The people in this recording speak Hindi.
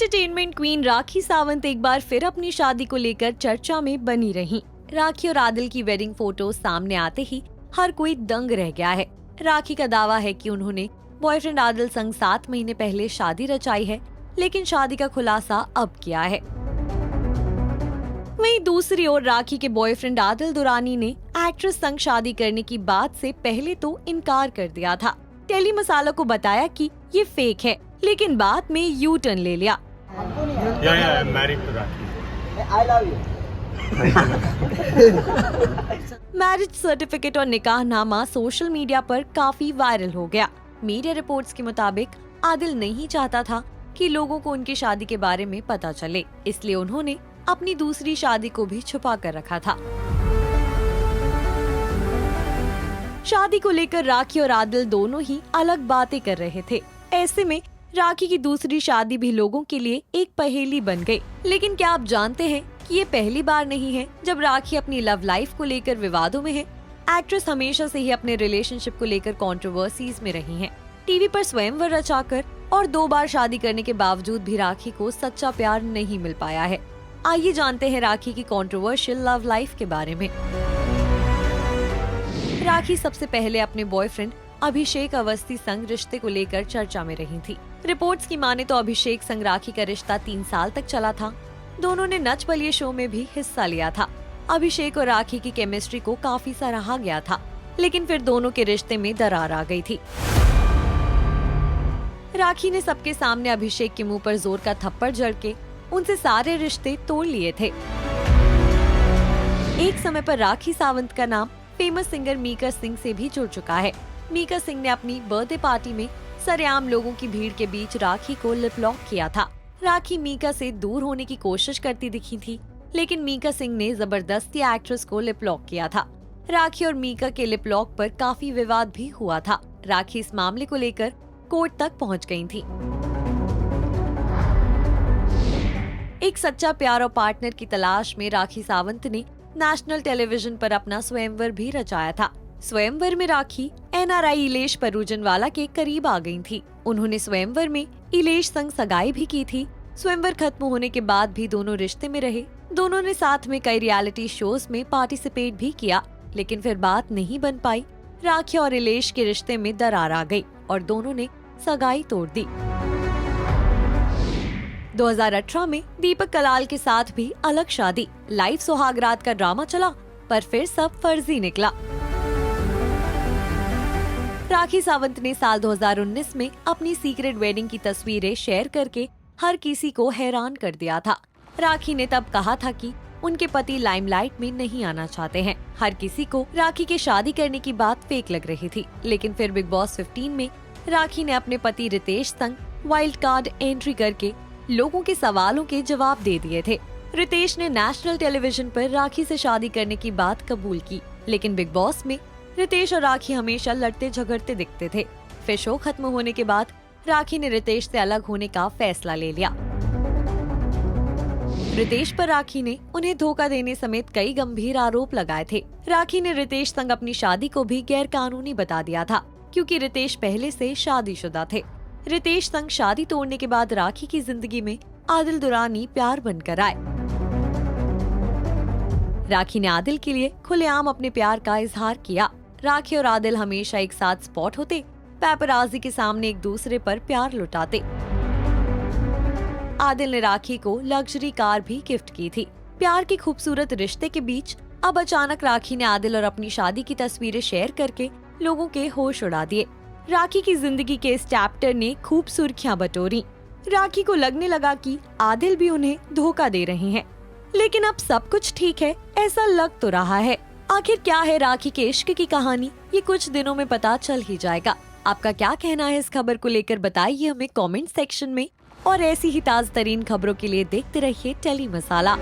एंटरटेनमेंट क्वीन राखी सावंत एक बार फिर अपनी शादी को लेकर चर्चा में बनी रहीं। राखी और आदिल की वेडिंग फोटो सामने आते ही हर कोई दंग रह गया है। राखी का दावा है कि उन्होंने बॉयफ्रेंड आदिल संग 7 महीने पहले शादी रचाई है, लेकिन शादी का खुलासा अब किया है। वहीं दूसरी ओर राखी के बॉयफ्रेंड आदिल दुरानी ने एक्ट्रेस संग शादी करने की बात से पहले तो इनकार कर दिया था। टेली मसाला को बताया कि ये फेक है, लेकिन बाद में यू टर्न ले लिया। मैरिज सर्टिफिकेट और निकाहनामा सोशल मीडिया पर काफी वायरल हो गया। मीडिया रिपोर्ट्स के मुताबिक आदिल नहीं चाहता था कि लोगों को उनकी शादी के बारे में पता चले, इसलिए उन्होंने अपनी दूसरी शादी को भी छुपा कर रखा था। शादी को लेकर राखी और आदिल दोनों ही अलग बातें कर रहे थे। ऐसे में राखी की दूसरी शादी भी लोगों के लिए एक पहेली बन गई। लेकिन क्या आप जानते हैं कि ये पहली बार नहीं है जब राखी अपनी लव लाइफ को लेकर विवादों में है। एक्ट्रेस हमेशा से ही अपने रिलेशनशिप को लेकर कंट्रोवर्सीज में रही हैं। टीवी पर स्वयंवर रचाकर और 2 बार शादी करने के बावजूद भी राखी को सच्चा प्यार नहीं मिल पाया है। आइए जानते हैं राखी की कंट्रोवर्शियल लव लाइफ के बारे में। राखी सबसे पहले अपने बॉयफ्रेंड अभिषेक अवस्थी संग रिश्ते को लेकर चर्चा में रही थी। रिपोर्ट्स की माने तो अभिषेक संग राखी का रिश्ता 3 साल तक चला था। दोनों ने नच बलिए शो में भी हिस्सा लिया था। अभिषेक और राखी की केमिस्ट्री को काफी सराहा गया था, लेकिन फिर दोनों के रिश्ते में दरार आ गई थी। राखी ने सबके सामने अभिषेक के मुंह पर जोर का थप्पड़ जड़ के उनसे सारे रिश्ते तोड़ लिए थे। एक समय पर राखी सावंत का नाम फेमस सिंगर मीका सिंह से भी जुड़ चुका है। मीका सिंह ने अपनी बर्थडे पार्टी में सरेआम लोगों की भीड़ के बीच राखी को लिप लॉक किया था। राखी मीका से दूर होने की कोशिश करती दिखी थी, लेकिन मीका सिंह ने जबरदस्ती एक्ट्रेस को लिप लॉक किया था। राखी और मीका के लिप लॉक पर काफी विवाद भी हुआ था। राखी इस मामले को लेकर कोर्ट तक पहुंच गई थी। एक सच्चा प्यार और पार्टनर की तलाश में राखी सावंत ने नेशनल टेलीविजन पर अपना स्वयंवर भी रचाया था। स्वयंवर में राखी NRI इलेश परूजनवाला के करीब आ गई थी। उन्होंने स्वयंवर में इलेश संग सगाई भी की थी। स्वयंवर खत्म होने के बाद भी दोनों रिश्ते में रहे। दोनों ने साथ में कई रियलिटी शोज में पार्टिसिपेट भी किया, लेकिन फिर बात नहीं बन पाई। राखी और इलेश के रिश्ते में दरार आ गई और दोनों ने सगाई तोड़ दी। 2018 में दीपक कलाल के साथ भी अलग शादी, लाइव सुहागरात का ड्रामा चला, पर फिर सब फर्जी निकला। राखी सावंत ने साल 2019 में अपनी सीक्रेट वेडिंग की तस्वीरें शेयर करके हर किसी को हैरान कर दिया था। राखी ने तब कहा था कि उनके पति लाइमलाइट में नहीं आना चाहते हैं। हर किसी को राखी के शादी करने की बात फेक लग रही थी, लेकिन फिर बिग बॉस 15 में राखी ने अपने पति रितेश संग वाइल्ड कार्ड एंट्री करके लोगों के सवालों के जवाब दे दिए थे। रितेश ने नेशनल टेलीविजन पर राखी से शादी करने की बात कबूल की, लेकिन बिग बॉस में रितेश और राखी हमेशा लड़ते झगड़ते दिखते थे। फिर शो खत्म होने के बाद राखी ने रितेश से अलग होने का फैसला ले लिया। रितेश पर राखी ने उन्हें धोखा देने समेत कई गंभीर आरोप लगाए थे। राखी ने रितेश संग अपनी शादी को भी गैर कानूनी बता दिया था, क्योंकि रितेश पहले से शादीशुदा थे। रितेश संग शादी तोड़ने के बाद राखी की जिंदगी में आदिल दुरानी प्यार बनकर आए। राखी ने आदिल के लिए खुलेआम अपने प्यार का इजहार किया। राखी और आदिल हमेशा एक साथ स्पॉट होते, पैपराजी के सामने एक दूसरे पर प्यार लुटाते। आदिल ने राखी को लग्जरी कार भी गिफ्ट की थी। प्यार के खूबसूरत रिश्ते के बीच अब अचानक राखी ने आदिल और अपनी शादी की तस्वीरें शेयर करके लोगों के होश उड़ा दिए। राखी की जिंदगी के इस चैप्टर ने खूब सुर्खियां बटोरी। राखी को लगने लगा कि आदिल भी उन्हें धोखा दे रहे हैं, लेकिन अब सब कुछ ठीक है ऐसा लग तो रहा है। आखिर क्या है राखी के इश्क की कहानी, ये कुछ दिनों में पता चल ही जाएगा। आपका क्या कहना है इस खबर को लेकर, बताइए हमें कमेंट सेक्शन में। और ऐसी ही ताज़ा तरीन खबरों के लिए देखते रहिए टेली मसाला।